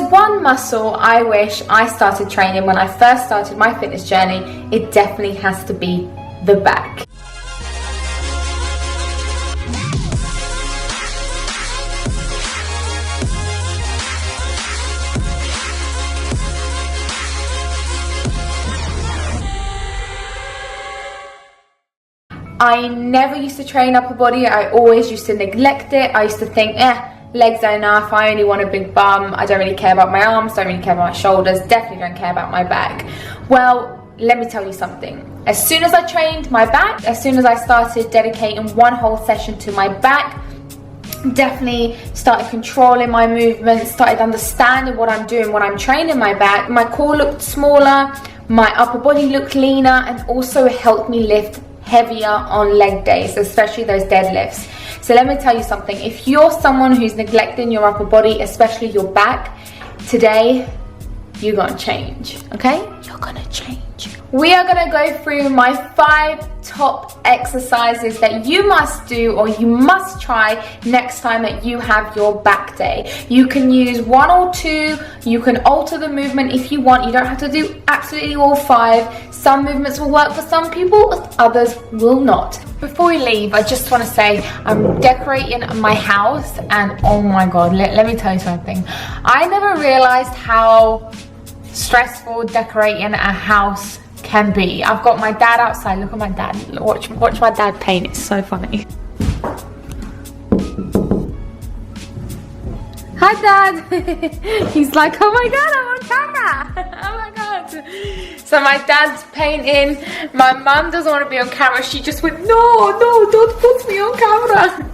there's one muscle I wish I started training when I first started my fitness journey, it definitely has to be the back. I never used to train upper body. I always used to neglect it. I used to think, legs are enough. I only want a big bum. I don't really care about my arms, don't really care about my shoulders, definitely don't care about my back. Well, let me tell you something. As soon as I trained my back, as soon as I started dedicating one whole session to my back, definitely started controlling my movements, started understanding what I'm doing when I'm training my back, my core looked smaller, my upper body looked leaner, and also helped me lift heavier on leg days, especially those deadlifts. So let me tell you something, if you're someone who's neglecting your upper body, especially your back, today you're gonna change, okay? You're gonna change. We are gonna go through my 5 top exercises that you must do or you must try next time that you have your back day. You can use 1 or 2, you can alter the movement if you want. You don't have to do absolutely all 5. Some movements will work for some people, others will not. Before we leave, I just want to say I'm decorating my house, and oh my god, let me tell you something. I never realized how stressful decorating a house can be. I've got my dad outside. Look at my dad. Watch my dad paint. It's so funny. Hi Dad. He's like, oh my god, I'm on camera. Oh my god. So my dad's painting. My mum doesn't want to be on camera. She just went, no, don't put me on camera.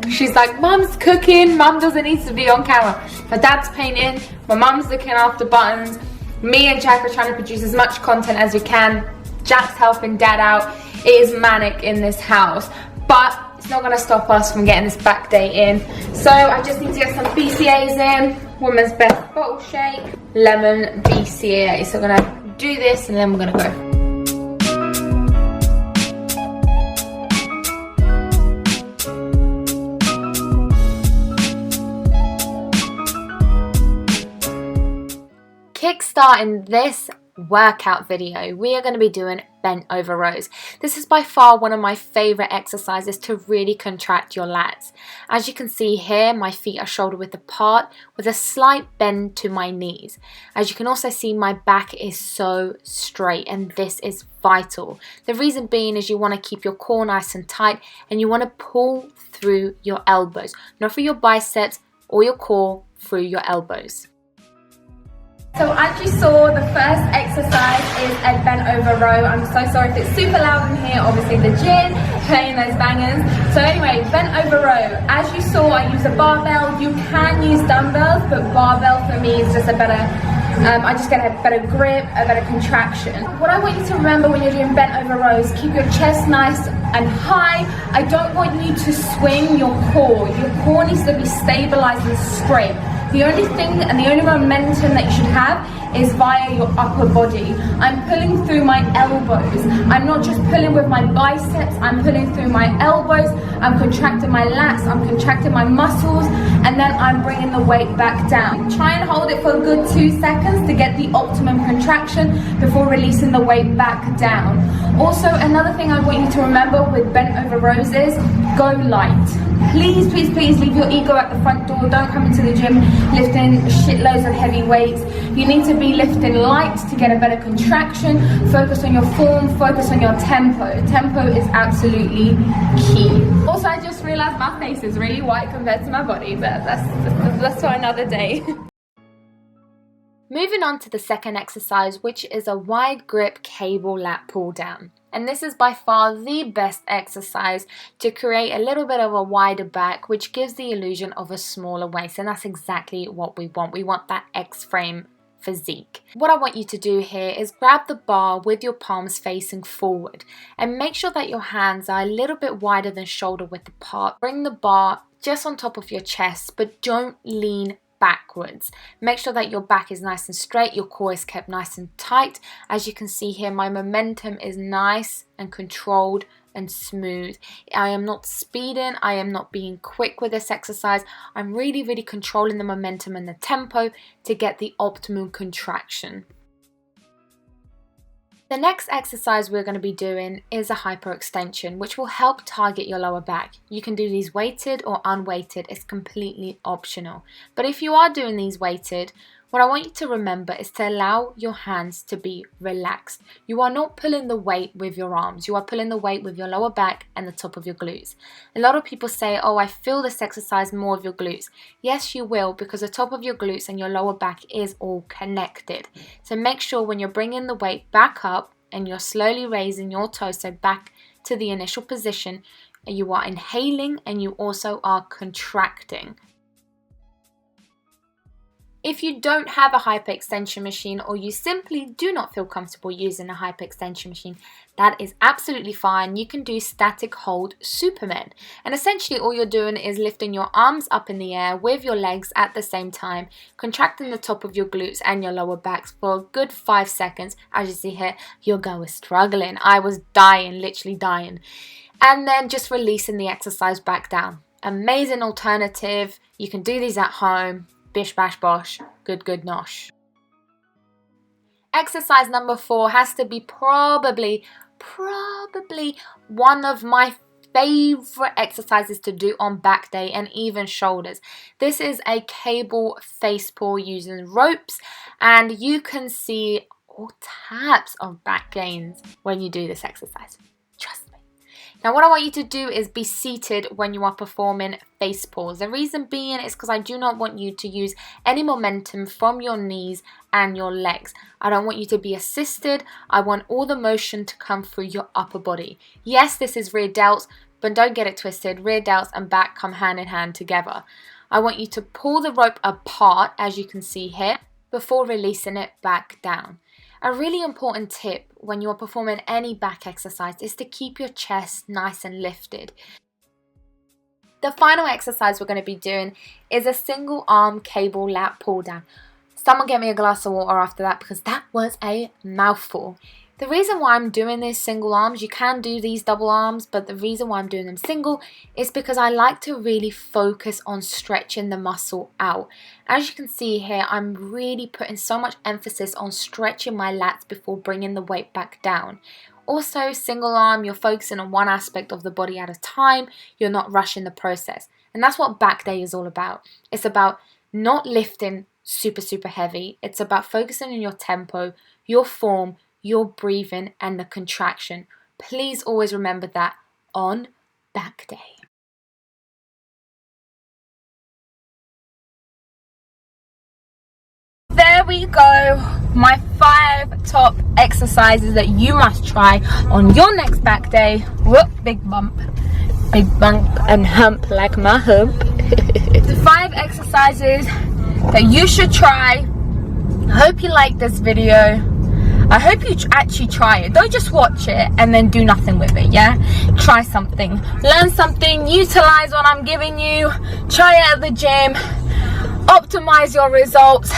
She's like, Mum's cooking. Mum doesn't need to be on camera. My dad's painting. My mum's looking after buttons. Me and Jack are trying to produce as much content as we can. Jack's helping Dad out. It is manic in this house, but it's not going to stop us from getting this back day in. So I just need to get some BCAAs in. Women's Best Bottle Shake, lemon BCAA. So we're going to do this and then we're going to go. Kickstarting this workout video, we are going to be doing bent over rows. This is by far one of my favorite exercises to really contract your lats. As you can see here, my feet are shoulder width apart with a slight bend to my knees. As you can also see, my back is so straight, and this is vital. The reason being is you want to keep your core nice and tight, and you want to pull through your elbows, not through your biceps or your core, through your elbows. So as you saw, the first exercise is a bent over row. I'm so sorry if it's super loud in here, obviously the gym, playing those bangers. So anyway, bent over row. As you saw, I use a barbell. You can use dumbbells, but barbell for me is just a better, I just get a better grip, a better contraction. What I want you to remember when you're doing bent over rows, keep your chest nice and high. I don't want you to swing your core. Your core needs to be stabilized and straight. The only thing and the only momentum that you should have is via your upper body. I'm pulling through my elbows. I'm not just pulling with my biceps, I'm pulling through my elbows, I'm contracting my lats, I'm contracting my muscles, and then I'm bringing the weight back down. Try and hold it for a good 2 seconds to get the optimum contraction before releasing the weight back down. Also, another thing I want you to remember with bent over rows is go light. Please, please, please leave your ego at the front door. Don't come into the gym lifting shitloads of heavy weights. You need to be lifting light to get a better contraction. Focus on your form, focus on your tempo. Tempo is absolutely key. Also, I just realized my face is really white compared to my body, but that's for another day. Moving on to the second exercise, which is a wide grip cable lat pull down. And this is by far the best exercise to create a little bit of a wider back, which gives the illusion of a smaller waist. And that's exactly what we want. We want that X-frame physique. What I want you to do here is grab the bar with your palms facing forward and make sure that your hands are a little bit wider than shoulder width apart. Bring the bar just on top of your chest, but don't lean backwards. Make sure that your back is nice and straight, your core is kept nice and tight. As you can see here, my momentum is nice and controlled and smooth. I am not speeding, I am not being quick with this exercise. I'm really controlling the momentum and the tempo to get the optimum contraction. The next exercise we're going to be doing is a hyperextension, which will help target your lower back. You can do these weighted or unweighted, it's completely optional. But if you are doing these weighted, what I want you to remember is to allow your hands to be relaxed. You are not pulling the weight with your arms, you are pulling the weight with your lower back and the top of your glutes. A lot of people say, oh, I feel this exercise more of your glutes. Yes, you will, because the top of your glutes and your lower back is all connected. So make sure when you're bringing the weight back up and you're slowly raising your torso back to the initial position, you are inhaling and you also are contracting. If you don't have a hyperextension machine or you simply do not feel comfortable using a hyperextension machine, that is absolutely fine. You can do static hold Superman. And essentially all you're doing is lifting your arms up in the air with your legs at the same time, contracting the top of your glutes and your lower backs for a good 5 seconds. As you see here, your girl was struggling. I was dying, literally dying. And then just releasing the exercise back down. Amazing alternative. You can do these at home. Bish bash bosh, good nosh. Exercise number 4 has to be probably one of my favorite exercises to do on back day and even shoulders. This is a cable face pull using ropes, and you can see all types of back gains when you do this exercise. Trust me. Now what I want you to do is be seated when you are performing face pulls. The reason being is because I do not want you to use any momentum from your knees and your legs. I don't want you to be assisted. I want all the motion to come through your upper body. Yes, this is rear delts, but don't get it twisted. Rear delts and back come hand in hand together. I want you to pull the rope apart, as you can see here, before releasing it back down. A really important tip when you're performing any back exercise is to keep your chest nice and lifted. The final exercise we're going to be doing is a single arm cable lat pull down. Someone get me a glass of water after that because that was a mouthful. The reason why I'm doing this single arms, you can do these double arms, but the reason why I'm doing them single is because I like to really focus on stretching the muscle out. As you can see here, I'm really putting so much emphasis on stretching my lats before bringing the weight back down. Also, single arm, you're focusing on one aspect of the body at a time, you're not rushing the process. And that's what back day is all about. It's about not lifting super heavy, it's about focusing on your tempo, your form, your breathing and the contraction. Please always remember that on back day. There we go, my 5 top exercises that you must try on your next back day. Whoop, big bump and hump like my hump. The 5 exercises that you should try. I hope you like this video. I hope you actually try it. Don't just watch it and then do nothing with it, yeah? Try something. Learn something. Utilize what I'm giving you. Try it at the gym. Optimize your results.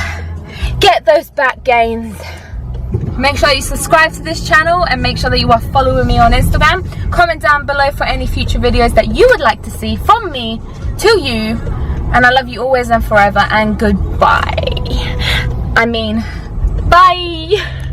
Get those back gains. Make sure you subscribe to this channel and make sure that you are following me on Instagram. Comment down below for any future videos that you would like to see from me to you. And I love you always and forever, and goodbye. I mean, bye.